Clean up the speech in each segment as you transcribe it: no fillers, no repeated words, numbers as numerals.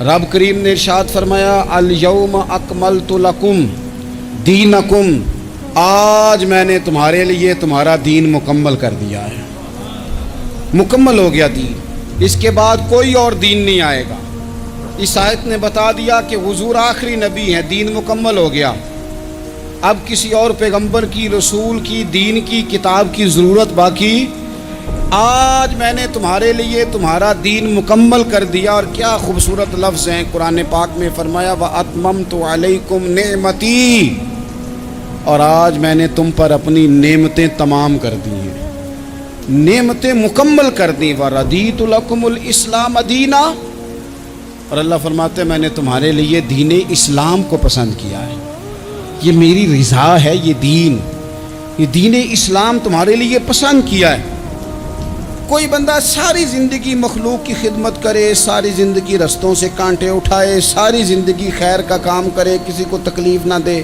رب کریم نے ارشاد فرمایا الیوم اکملت لکم دینکم، آج میں نے تمہارے لیے تمہارا دین مکمل کر دیا ہے، مکمل ہو گیا دین، اس کے بعد کوئی اور دین نہیں آئے گا۔ اس آیت نے بتا دیا کہ حضور آخری نبی ہیں، دین مکمل ہو گیا، اب کسی اور پیغمبر کی، رسول کی، دین کی، کتاب کی ضرورت باقی۔ آج میں نے تمہارے لیے تمہارا دین مکمل کر دیا۔ اور کیا خوبصورت لفظ ہیں، قرآن پاک میں فرمایا وَأَتْمَمْتُ عَلَيْكُمْ نِعْمَتِي، اور آج میں نے تم پر اپنی نعمتیں تمام کر دی ہیں، نعمتیں مکمل کر دی۔ وَرَضِيتُ لَكُمُ الْإِسْلَامَ دِينًا، اور اللہ فرماتے ہیں میں نے تمہارے لیے دین اسلام کو پسند کیا ہے، یہ میری رضا ہے، یہ دین اسلام تمہارے لیے پسند کیا ہے۔ کوئی بندہ ساری زندگی مخلوق کی خدمت کرے، ساری زندگی رستوں سے کانٹے اٹھائے، ساری زندگی خیر کا کام کرے، کسی کو تکلیف نہ دے،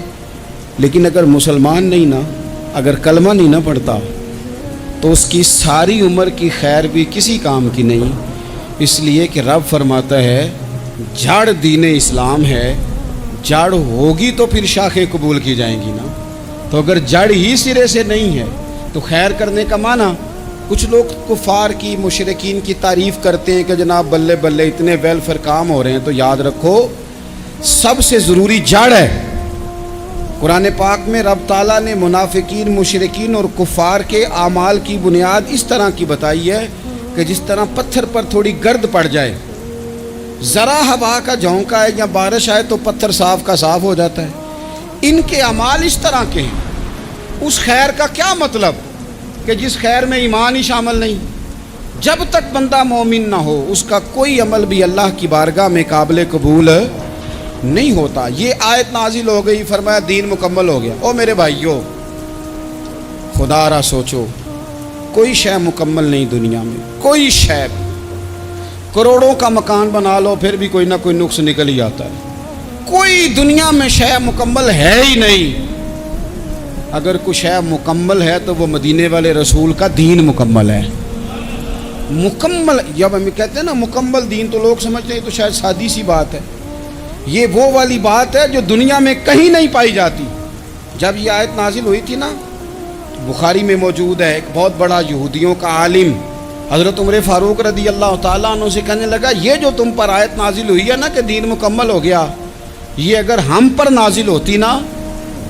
لیکن اگر مسلمان نہیں نا، اگر کلمہ نہیں نہ پڑھتا، تو اس کی ساری عمر کی خیر بھی کسی کام کی نہیں۔ اس لیے کہ رب فرماتا ہے جڑ دین اسلام ہے، جڑ ہوگی تو پھر شاخیں قبول کی جائیں گی نا، تو اگر جڑ ہی سرے سے نہیں ہے تو خیر کرنے کا معنی۔ کچھ لوگ کفار کی، مشرکین کی تعریف کرتے ہیں کہ جناب بلے بلے اتنے ویلفیئر کام ہو رہے ہیں، تو یاد رکھو سب سے ضروری جڑ ہے۔ قرآن پاک میں رب تعالیٰ نے منافقین، مشرکین اور کفار کے اعمال کی بنیاد اس طرح کی بتائی ہے کہ جس طرح پتھر پر تھوڑی گرد پڑ جائے، ذرا ہوا کا جھونکا ہے یا بارش آئے تو پتھر صاف کا صاف ہو جاتا ہے۔ ان کے اعمال اس طرح کے ہیں۔ اس خیر کا کیا مطلب کہ جس خیر میں ایمان ہی شامل نہیں؟ جب تک بندہ مومن نہ ہو اس کا کوئی عمل بھی اللہ کی بارگاہ میں قابل قبول نہیں ہوتا۔ یہ آیت نازل ہو گئی، فرمایا دین مکمل ہو گیا۔ او میرے بھائیو، خدا را سوچو، کوئی شے مکمل نہیں دنیا میں، کوئی شے۔ کروڑوں کا مکان بنا لو پھر بھی کوئی نہ کوئی نقص نکل ہی آتا ہے۔ کوئی دنیا میں شے مکمل ہے ہی نہیں۔ اگر کوئی شے مکمل ہے تو وہ مدینے والے رسول کا دین مکمل ہے۔ مکمل، جب ہم کہتے ہیں نا مکمل دین، تو لوگ سمجھتے ہیں تو شاید سادی سی بات ہے۔ یہ وہ والی بات ہے جو دنیا میں کہیں نہیں پائی جاتی۔ جب یہ آیت نازل ہوئی تھی نا، بخاری میں موجود ہے، ایک بہت بڑا یہودیوں کا عالم حضرت عمر فاروق رضی اللہ تعالیٰ عنہ سے کہنے لگا یہ جو تم پر آیت نازل ہوئی ہے نا کہ دین مکمل ہو گیا، یہ اگر ہم پر نازل ہوتی نا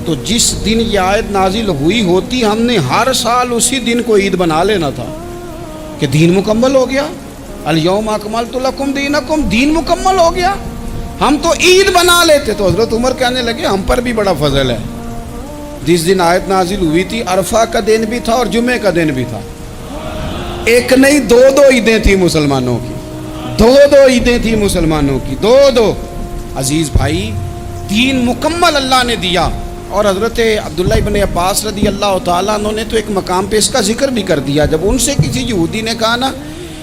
تو جس دن یہ آیت نازل ہوئی ہوتی ہم نے ہر سال اسی دن کو عید بنا لینا تھا کہ دین مکمل ہو گیا۔ الیوم اکملت لکم دینکم، دین مکمل ہو گیا، ہم تو عید بنا لیتے۔ تو حضرت عمر کہنے لگے ہم پر بھی بڑا فضل ہے، جس دن آیت نازل ہوئی تھی عرفہ کا دن بھی تھا اور جمعے کا دن بھی تھا، ایک نہیں دو عیدیں تھیں مسلمانوں کی، دو عیدیں تھیں مسلمانوں کی، دو۔ عزیز بھائی، دین مکمل اللہ نے دیا۔ اور حضرت عبداللہ ابن عباس رضی اللہ تعالیٰ عنہ نے تو ایک مقام پہ اس کا ذکر بھی کر دیا۔ جب ان سے کسی یہودی نے کہا نا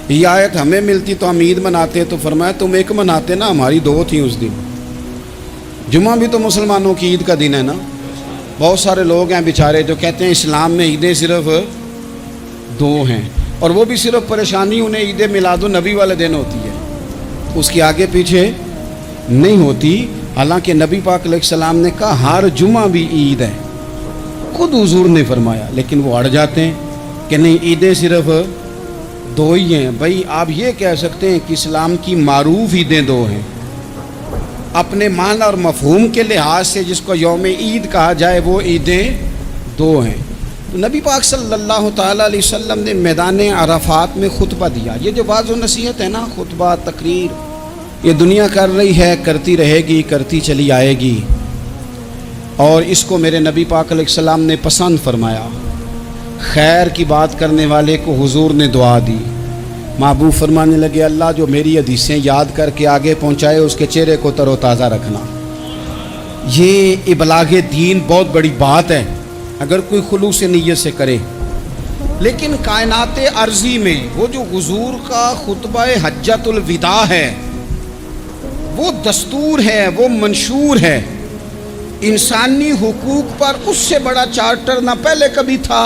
یہ آیت ہمیں ملتی تو ہم عید مناتے، تو فرمایا تم ایک مناتے نا، ہماری دو تھیں اس دن۔ جمعہ بھی تو مسلمانوں کی عید کا دن ہے نا۔ بہت سارے لوگ ہیں بیچارے جو کہتے ہیں اسلام میں عیدیں صرف دو ہیں، اور وہ بھی صرف پریشانی انہیں عید میلاد النبی والے دن ہوتی ہے، اس کی آگے پیچھے نہیں ہوتی۔ حالانکہ نبی پاک علیہ السلام نے کہا ہر جمعہ بھی عید ہے، خود حضور نے فرمایا، لیکن وہ اڑ جاتے ہیں کہ نہیں عیدیں صرف دو ہی ہیں۔ بھائی آپ یہ کہہ سکتے ہیں کہ اسلام کی معروف عیدیں دو ہیں، اپنے معنی اور مفہوم کے لحاظ سے جس کو یوم عید کہا جائے وہ عیدیں دو ہیں۔ تو نبی پاک صلی اللہ تعالیٰ علیہ وسلم نے میدان عرفات میں خطبہ دیا۔ یہ جو واعظ و نصیحت ہے نا، خطبہ، تقریر، یہ دنیا کر رہی ہے، کرتی رہے گی، کرتی چلی آئے گی، اور اس کو میرے نبی پاک علیہ السلام نے پسند فرمایا۔ خیر کی بات کرنے والے کو حضور نے دعا دی۔ محبوب فرمانے لگے اللہ جو میری حدیثیں یاد کر کے آگے پہنچائے اس کے چہرے کو تر و تازہ رکھنا۔ یہ ابلاغ دین بہت بڑی بات ہے اگر کوئی خلوص نیت سے کرے۔ لیکن کائنات ارضی میں وہ جو حضور کا خطبہ حجۃ الوداع ہے، وہ دستور ہے، وہ منشور ہے۔ انسانی حقوق پر اس سے بڑا چارٹر نہ پہلے کبھی تھا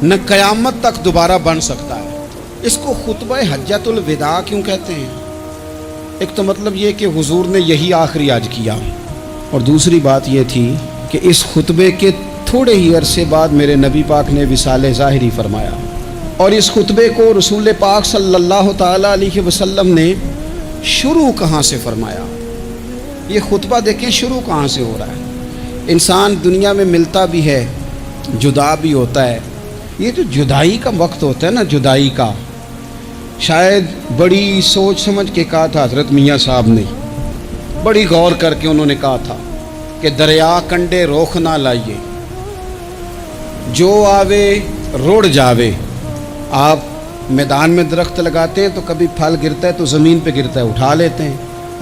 نہ قیامت تک دوبارہ بن سکتا ہے۔ اس کو خطبہ حجۃ الوداع کیوں کہتے ہیں؟ ایک تو مطلب یہ کہ حضور نے یہی آخری آج کیا، اور دوسری بات یہ تھی کہ اس خطبے کے تھوڑے ہی عرصے بعد میرے نبی پاک نے وصال ظاہری فرمایا، اور اس خطبے کو رسول پاک صلی اللہ تعالیٰ علیہ وسلم نے شروع کہاں سے فرمایا؟ یہ خطبہ دیکھیں شروع کہاں سے ہو رہا ہے۔ انسان دنیا میں ملتا بھی ہے، جدا بھی ہوتا ہے، یہ جو جدائی کا وقت ہوتا ہے نا، جدائی کا، شاید بڑی سوچ سمجھ کے کہا تھا حضرت میاں صاحب نے، بڑی غور کر کے انہوں نے کہا تھا کہ دریا کنڈے روخ نہ لائیے، جو آوے روڑ جاوے۔ آپ میدان میں درخت لگاتے ہیں تو کبھی پھل گرتا ہے تو زمین پہ گرتا ہے، اٹھا لیتے ہیں۔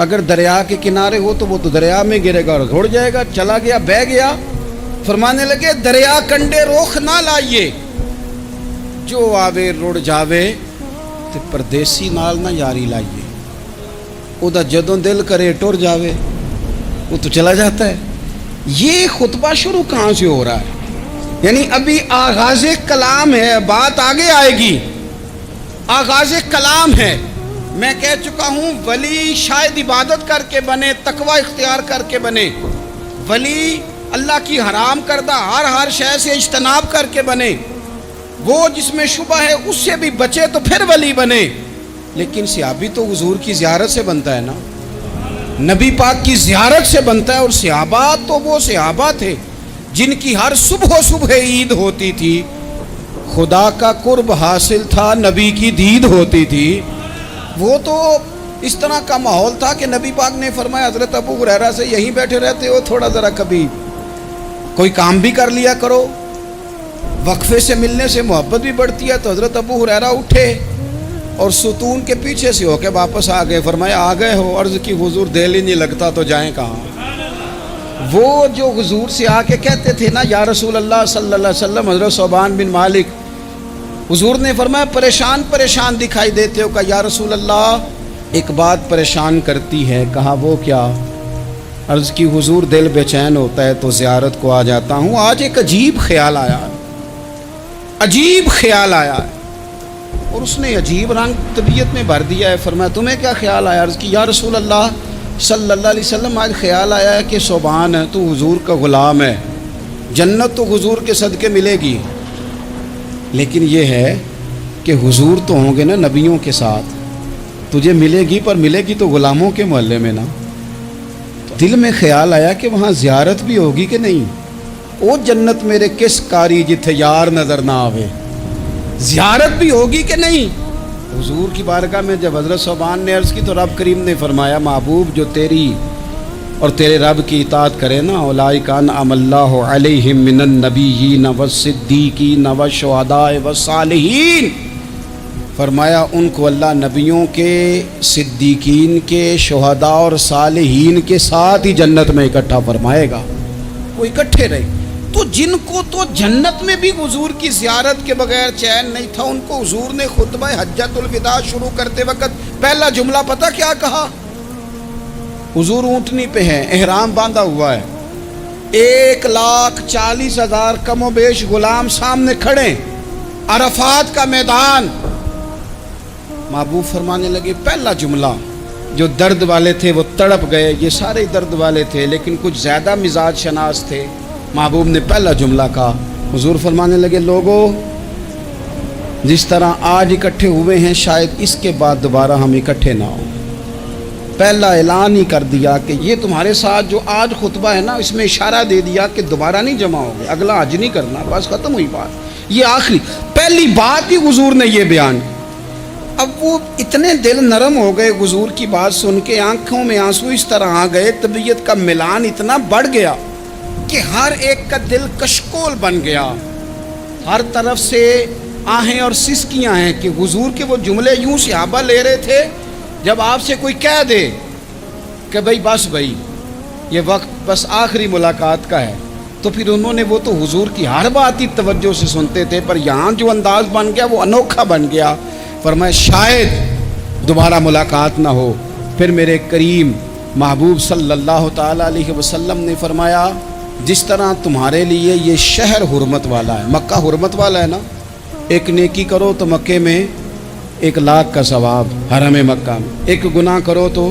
اگر دریا کے کنارے ہو تو وہ تو دریا میں گرے گا اور روڑ جائے گا، چلا گیا، بہہ گیا۔ فرمانے لگے دریا کنڈے روخ نہ لائیے، جو آوے روڑ جاوے، تے پردیسی نال نہ یاری لائیے، او دا جدوں دل کرے ٹر جاوے، وہ تو چلا جاتا ہے۔ یہ خطبہ شروع کہاں سے ہو رہا ہے؟ یعنی ابھی آغاز کلام ہے، بات آگے آئے گی، آغاز کلام ہے۔ میں کہہ چکا ہوں ولی شاید عبادت کر کے بنے، تقوی اختیار کر کے بنے، ولی اللہ کی حرام کردہ ہر شے سے اجتناب کر کے بنے، وہ جس میں شبہ ہے اس سے بھی بچے تو پھر ولی بنے۔ لیکن صحابی تو حضور کی زیارت سے بنتا ہے نا، نبی پاک کی زیارت سے بنتا ہے، اور صحابہ تو وہ صحابہ تھے جن کی ہر صبح عید ہوتی تھی، خدا کا قرب حاصل تھا، نبی کی دید ہوتی تھی۔ وہ تو اس طرح کا ماحول تھا کہ نبی پاک نے فرمایا حضرت ابو ہریرہ سے یہیں بیٹھے رہتے ہو، تھوڑا ذرا کبھی کوئی کام بھی کر لیا کرو، وقفے سے ملنے سے محبت بھی بڑھتی ہے۔ تو حضرت ابو ہریرہ اٹھے اور ستون کے پیچھے سے ہو کے واپس آ گئے۔ فرمایا آ گئے ہو؟ عرض کی حضور دل ہی نہیں لگتا تو جائیں کہاں؟ وہ جو حضور سے آ کے کہتے تھے نا یا رسول اللہ صلی اللہ علیہ وسلم، حضرت صوبان بن مالک، حضور نے فرمایا پریشان دکھائی دیتے ہو؟ کہا یا رسول اللہ ایک بات پریشان کرتی ہے۔ کہا وہ کیا؟ عرض کی حضور دل بے چین ہوتا ہے تو زیارت کو آ جاتا ہوں، آج ایک عجیب خیال آیا ہے، اور اس نے عجیب رنگ طبیعت میں بھر دیا ہے۔ فرمایا تمہیں کیا خیال آیا؟ عرض کی یا رسول اللہ صلی اللہ علیہ وسلم آج خیال آیا ہے کہ صوبان ہے، تو حضور کا غلام ہے، جنت تو حضور کے صدقے ملے گی، لیکن یہ ہے کہ حضور تو ہوں گے نا نبیوں کے ساتھ، تجھے ملے گی، پر ملے گی تو غلاموں کے محلے میں نا۔ دل میں خیال آیا کہ وہاں زیارت بھی ہوگی کہ نہیں؟ او جنت میرے کس کاری جتھے یار نظر نہ آوے، زیارت بھی ہوگی کہ نہیں؟ حضور کی بارگاہ میں جب حضرت صوبان نے عرض کی تو رب کریم نے فرمایا محبوب جو تیری اور تیرے رب کی اطاعت کرے نا، اولئک انعم اللہ علیہم من النبیین والصدیقین والشہداء والصالحین، فرمایا ان کو اللہ نبیوں کے، صدیقین کے، شہداء اور صالحین کے ساتھ ہی جنت میں اکٹھا فرمائے گا، وہ اکٹھے رہے۔ تو جن کو تو جنت میں بھی حضور کی زیارت کے بغیر چین نہیں تھا، ان کو حضور نے خطبہ حجۃ الوداع شروع کرتے وقت پہلا جملہ پتہ کیا کہا؟ حضور اونٹنی پہ ہیں، احرام باندھا ہوا ہے، 1,40,000 کم و بیش غلام سامنے کھڑے، عرفات کا میدان۔ محبوب فرمانے لگے پہلا جملہ، جو درد والے تھے وہ تڑپ گئے، یہ سارے درد والے تھے لیکن کچھ زیادہ مزاج شناس تھے۔ محبوب نے پہلا جملہ کہا، حضور فرمانے لگے لوگوں جس طرح آج اکٹھے ہوئے ہیں شاید اس کے بعد دوبارہ ہم اکٹھے نہ ہوں۔ پہلا اعلان ہی کر دیا کہ یہ تمہارے ساتھ جو آج خطبہ ہے نا، اس میں اشارہ دے دیا کہ دوبارہ نہیں جمع ہوگے، اگلا حج نہیں کرنا، بس ختم ہوئی بات۔ یہ آخری پہلی بات ہی حضور نے یہ بیان۔ اب وہ اتنے دل نرم ہو گئے حضور کی بات سن کے، آنکھوں میں آنسو اس طرح آ گئے، طبیعت کا ملان اتنا بڑھ گیا کہ ہر ایک کا دل کشکول بن گیا، ہر طرف سے آہیں اور سسکیاں ہیں کہ حضور کے وہ جملے یوں صحابہ لے رہے تھے جب آپ سے کوئی کہہ دے کہ بھائی یہ وقت بس آخری ملاقات کا ہے، تو پھر انہوں نے وہ تو حضور کی ہر بات ہی توجہ سے سنتے تھے، پر یہاں جو انداز بن گیا وہ انوکھا بن گیا۔ فرمایا شاید دوبارہ ملاقات نہ ہو۔ پھر میرے کریم محبوب صلی اللہ تعالیٰ علیہ وسلم نے فرمایا جس طرح تمہارے لیے یہ شہر حرمت والا ہے، مکہ حرمت والا ہے نا، ایک نیکی کرو تو مکے میں 1,00,000 کا ثواب، حرم مکہ میں ایک گناہ کرو تو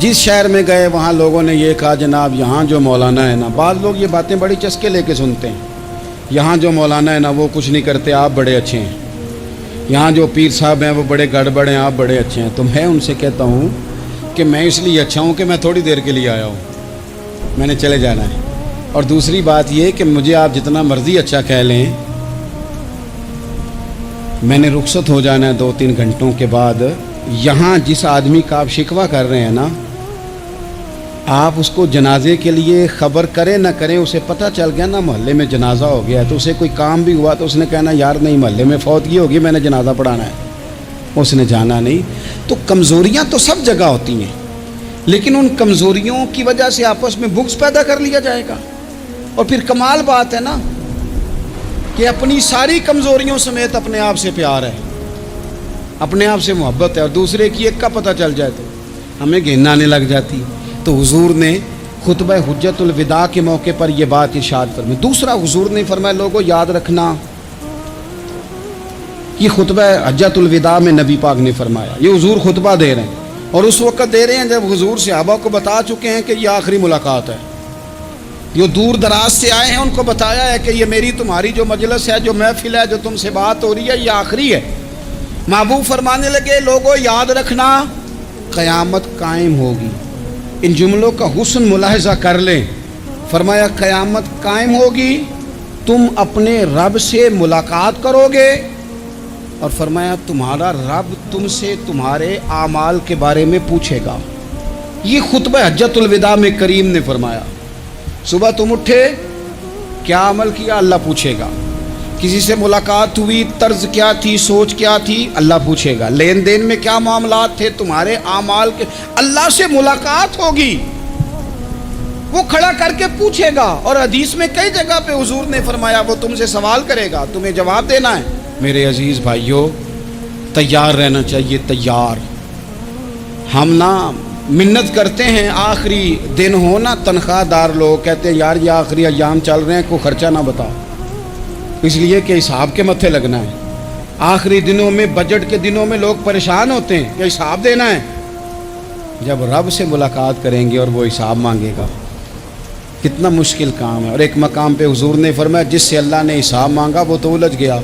جس شہر میں گئے وہاں لوگوں نے یہ کہا جناب یہاں جو مولانا ہے نا، بعض لوگ یہ باتیں بڑی چسکے لے کے سنتے ہیں، یہاں جو مولانا ہے نا وہ کچھ نہیں کرتے، آپ بڑے اچھے ہیں، یہاں جو پیر صاحب ہیں وہ بڑے گڑبڑ ہیں، آپ بڑے اچھے ہیں۔ تو میں ان سے کہتا ہوں کہ میں اس لیے اچھا ہوں کہ میں تھوڑی دیر کے لیے آیا ہوں، میں نے چلے جانا ہے۔ اور دوسری بات یہ کہ مجھے آپ جتنا مرضی اچھا کہہ لیں، میں نے رخصت ہو جانا ہے 2-3 گھنٹوں کے بعد۔ یہاں جس آدمی کا آپ شکوہ کر رہے ہیں نا، آپ اس کو جنازے کے لیے خبر کریں نہ کریں، اسے پتہ چل گیا نا محلے میں جنازہ ہو گیا ہے، تو اسے کوئی کام بھی ہوا تو اس نے کہنا یار نہیں محلے میں فوتگی ہوگی، میں نے جنازہ پڑھانا ہے، اس نے جانا نہیں۔ تو کمزوریاں تو سب جگہ ہوتی ہیں، لیکن ان کمزوریوں کی وجہ سے آپس میں بغض پیدا کر لیا جائے گا۔ اور پھر کمال بات ہے نا کہ اپنی ساری کمزوریوں سمیت اپنے آپ سے پیار ہے، اپنے آپ سے محبت ہے، اور دوسرے کی ایک کا پتہ چل جائے تو ہمیں گھن آنے لگ جاتی۔ تو حضور نے خطبہ حجت الوداع کے موقع پر یہ بات ارشاد فرمائی۔ دوسرا حضور نے فرمایا لوگوں یاد رکھنا، یہ خطبہ حجت الوداع میں نبی پاک نے فرمایا، یہ حضور خطبہ دے رہے ہیں، اور اس وقت دے رہے ہیں جب حضور صحابہ کو بتا چکے ہیں کہ یہ آخری ملاقات ہے، جو دور دراز سے آئے ہیں ان کو بتایا ہے کہ یہ میری تمہاری جو مجلس ہے، جو محفل ہے، جو تم سے بات ہو رہی ہے، یہ آخری ہے۔ محبوب فرمانے لگے لوگوں یاد رکھنا قیامت قائم ہوگی۔ ان جملوں کا حسن ملاحظہ کر لیں۔ فرمایا قیامت قائم ہوگی، تم اپنے رب سے ملاقات کرو گے، اور فرمایا تمہارا رب تم سے تمہارے اعمال کے بارے میں پوچھے گا۔ یہ خطبہ حجت الوداع میں کریم نے فرمایا۔ صبح تم اٹھے، کیا عمل کیا، اللہ پوچھے گا۔ کسی سے ملاقات ہوئی، طرز کیا تھی، سوچ کیا تھی، اللہ پوچھے گا۔ لین دین میں کیا معاملات تھے، تمہارے اعمال کے، اللہ سے ملاقات ہوگی، وہ کھڑا کر کے پوچھے گا۔ اور حدیث میں کئی جگہ پہ حضور نے فرمایا وہ تم سے سوال کرے گا، تمہیں جواب دینا ہے۔ میرے عزیز بھائیوں، تیار رہنا چاہیے، تیار۔ ہم نا منت کرتے ہیں آخری دن ہو نا، تنخواہ دار لوگ کہتے ہیں یار یہ آخری ایام چل رہے ہیں، کوئی خرچہ نہ بتاؤ، اس لیے کہ حساب کے متھے لگنا ہے۔ آخری دنوں میں، بجٹ کے دنوں میں لوگ پریشان ہوتے ہیں کہ حساب دینا ہے۔ جب رب سے ملاقات کریں گے اور وہ حساب مانگے گا، کتنا مشکل کام ہے۔ اور ایک مقام پہ حضور نے فرمایا جس سے اللہ نے حساب مانگا وہ تو الجھ گیا،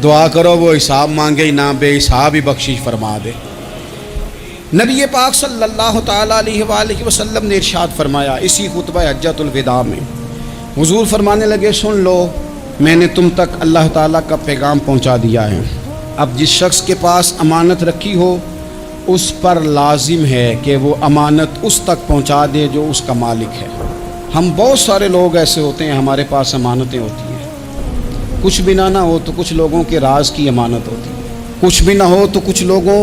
دعا کرو وہ حساب مانگے ہی نہ، بے حساب ہی بخشش فرما دے۔ نبی پاک صلی اللہ تعالیٰ علیہ وآلہ وسلم نے ارشاد فرمایا اسی خطبہ حجت الوداع میں، حضور فرمانے لگے سن لو، میں نے تم تک اللہ تعالیٰ کا پیغام پہنچا دیا ہے۔ اب جس شخص کے پاس امانت رکھی ہو اس پر لازم ہے کہ وہ امانت اس تک پہنچا دے جو اس کا مالک ہے۔ ہم بہت سارے لوگ ایسے ہوتے ہیں ہمارے پاس امانتیں ہوتی ہیں، کچھ بھی نہ ہو تو کچھ لوگوں کے راز کی امانت ہوتی ہے، کچھ بھی نہ ہو تو کچھ لوگوں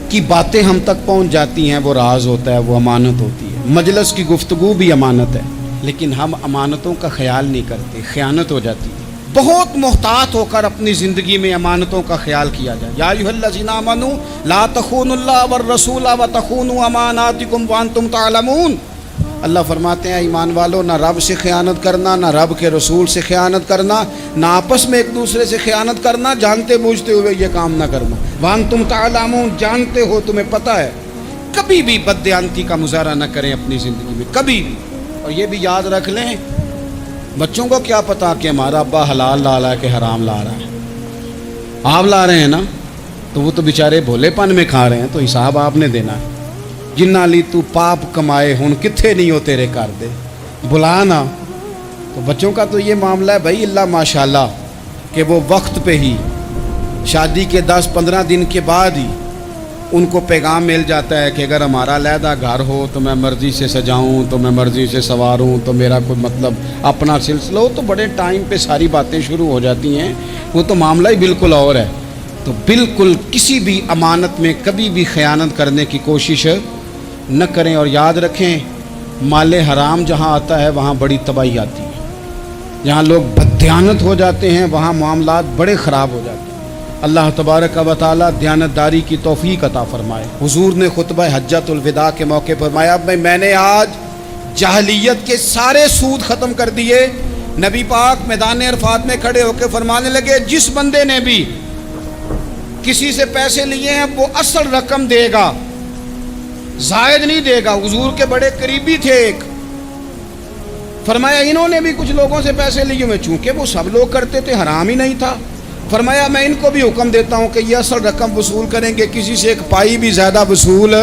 کی باتیں ہم تک پہنچ جاتی ہیں، وہ راز ہوتا ہے، وہ امانت ہوتی ہے۔ مجلس کی گفتگو بھی امانت ہے، لیکن ہم امانتوں کا خیال نہیں کرتے، خیانت ہو جاتی ہے۔ بہت محتاط ہو کر اپنی زندگی میں امانتوں کا خیال کیا جائے۔ یا ایھا الذین آمنوا لا تخونوا اللہ والرسول وتخونوا اماناتکم وانتم تعلمون۔ اللہ فرماتے ہیں ایمان والو، نہ رب سے خیانت کرنا، نہ رب کے رسول سے خیانت کرنا، نہ آپس میں ایک دوسرے سے خیانت کرنا، جانتے بوجھتے ہوئے یہ کام نہ کرنا۔ وانتم تعلمون، جانتے ہو، تمہیں پتہ ہے۔ کبھی بھی بددیانتی کا مظاہرہ نہ کریں اپنی زندگی میں، کبھی بھی۔ اور یہ بھی یاد رکھ لیں، بچوں کو کیا پتا کہ ہمارا ابا حلال لا رہا ہے کہ حرام لا رہا ہے، آپ لا رہے ہیں نا، تو وہ تو بیچارے بھولے پن میں کھا رہے ہیں، تو حساب آپ نے دینا ہے۔ جنہ لی تو پاپ کمائے ہن کتھے نہیں ہو تیرے کر دے، بلا نا۔ تو بچوں کا تو یہ معاملہ ہے بھائی، اللہ ماشاءاللہ کہ وہ وقت پہ ہی، شادی کے 10-15 دن کے بعد ہی ان کو پیغام مل جاتا ہے کہ اگر ہمارا علیحدہ گھر ہو تو میں مرضی سے سجاؤں، تو میں مرضی سے سنواروں، تو میرا کوئی مطلب اپنا سلسلہ ہو، تو بڑے ٹائم پہ ساری باتیں شروع ہو جاتی ہیں، وہ تو معاملہ ہی بالکل اور ہے۔ تو بالکل کسی بھی امانت میں کبھی بھی خیانت کرنے کی کوشش نہ کریں، اور یاد رکھیں مال حرام جہاں آتا ہے وہاں بڑی تباہی آتی ہے، جہاں لوگ بددیانت ہو جاتے ہیں وہاں معاملات بڑے خراب ہو جاتے ہیں۔ اللہ تبارک و تعالیٰ دیانتداری کی توفیق عطا فرمائے۔ حضور نے خطبہ حجت الوداع کے موقع پر فرمایا میں نے آج جاہلیت کے سارے سود ختم کر دیے۔ نبی پاک میدان عرفات میں کھڑے ہو کے فرمانے لگے جس بندے نے بھی کسی سے پیسے لیے ہیں وہ اصل رقم دے گا، زائد نہیں دے گا۔ حضور کے بڑے قریبی تھے ایک، فرمایا انہوں نے بھی کچھ لوگوں سے پیسے لیے ہوئے، چونکہ وہ سب لوگ کرتے تھے، حرام ہی نہیں تھا۔ فرمایا میں ان کو بھی حکم دیتا ہوں کہ یہ اصل رقم وصول کریں گے، کسی سے ایک پائی بھی زیادہ وصول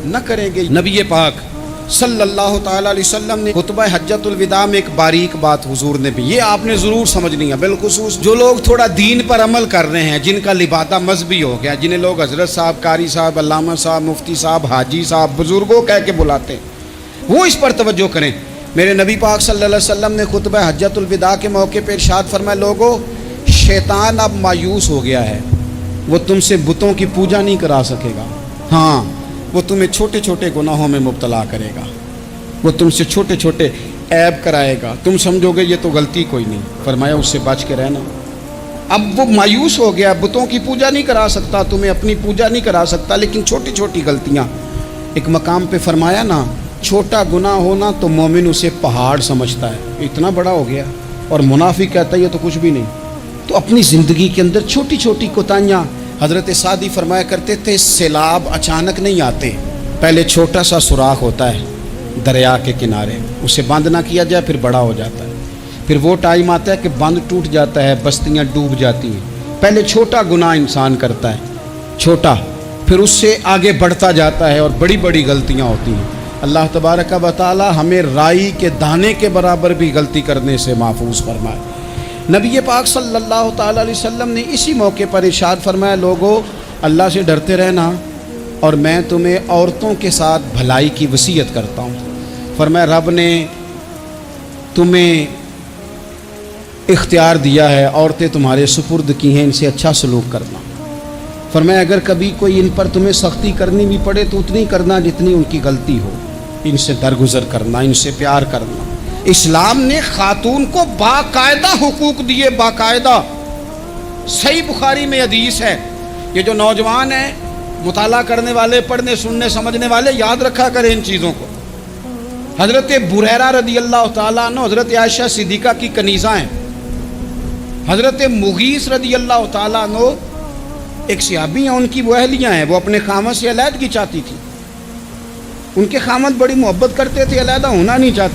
نہ کریں گے۔ نبی پاک صلی اللہ تعالیٰ علیہ وسلم نے خطبہ حجۃ الوداع میں ایک باریک بات حضور نے بھی، یہ آپ نے ضرور سمجھنی ہے، بالخصوص جو لوگ تھوڑا دین پر عمل کر رہے ہیں، جن کا لبادہ مذہبی ہو گیا، جنہیں لوگ حضرت صاحب، قاری صاحب، علامہ صاحب، مفتی صاحب، حاجی صاحب، بزرگوں کہہ کے بلاتے ہیں، وہ اس پر توجہ کریں۔ میرے نبی پاک صلی اللہ علیہ وسلم نے خطبہ حجۃ الوداع کے موقع پہ ارشاد فرمایا، لوگو شیطان اب مایوس ہو گیا ہے، وہ تم سے بتوں کی پوجا نہیں کرا سکے گا، ہاں وہ تمہیں چھوٹے چھوٹے گناہوں میں مبتلا کرے گا، وہ تم سے چھوٹے چھوٹے عیب کرائے گا، تم سمجھو گے یہ تو غلطی کوئی نہیں، فرمایا اس سے بچ کے رہنا۔ اب وہ مایوس ہو گیا، بتوں کی پوجا نہیں کرا سکتا، تمہیں اپنی پوجا نہیں کرا سکتا، لیکن چھوٹی چھوٹی غلطیاں، ایک مقام پہ فرمایا نا، چھوٹا گناہ ہونا تو مومن اسے پہاڑ سمجھتا ہے، اتنا بڑا ہو گیا، اور منافق کہتا ہے یہ تو کچھ بھی نہیں۔ تو اپنی زندگی کے اندر چھوٹی چھوٹی کوتاہیاں، حضرت سعدی فرمایا کرتے تھے سیلاب اچانک نہیں آتے، پہلے چھوٹا سا سوراخ ہوتا ہے دریا کے کنارے، اسے بند نہ کیا جائے پھر بڑا ہو جاتا ہے، پھر وہ ٹائم آتا ہے کہ بند ٹوٹ جاتا ہے، بستیاں ڈوب جاتی ہیں۔ پہلے چھوٹا گناہ انسان کرتا ہے، چھوٹا، پھر اس سے آگے بڑھتا جاتا ہے اور بڑی بڑی غلطیاں ہوتی ہیں۔ اللہ تبارک و تعالی ہمیں رائی کے دانے کے برابر بھی غلطی کرنے سے محفوظ فرمائے۔ نبی پاک صلی اللہ تعالیٰ علیہ وسلم نے اسی موقع پر ارشاد فرمایا، لوگو اللہ سے ڈرتے رہنا، اور میں تمہیں عورتوں کے ساتھ بھلائی کی وصیت کرتا ہوں۔ فرمایا رب نے تمہیں اختیار دیا ہے، عورتیں تمہارے سپرد کی ہیں، ان سے اچھا سلوک کرنا۔ فرمایا اگر کبھی کوئی ان پر تمہیں سختی کرنی بھی پڑے تو اتنی کرنا جتنی ان کی غلطی ہو، ان سے درگزر کرنا، ان سے پیار کرنا۔ اسلام نے خاتون کو باقاعدہ حقوق دیے، باقاعدہ، صحیح بخاری میں حدیث ہے۔ یہ جو نوجوان ہیں، مطالعہ کرنے والے، پڑھنے سننے سمجھنے والے، یاد رکھا کریں ان چیزوں کو۔ حضرت بریرہ رضی اللہ تعالیٰ عنہ حضرت عائشہ صدیقہ کی کنیزہ ہیں، حضرت مغیث رضی اللہ تعالیٰ عنہ ایک صحابی ہیں، ان کی وہ اہلیہ ہیں، وہ اپنے خامد سے علیحدگی چاہتی تھی، ان کے خامد بڑی محبت کرتے تھے، علیحدہ ہونا نہیں چاہتے۔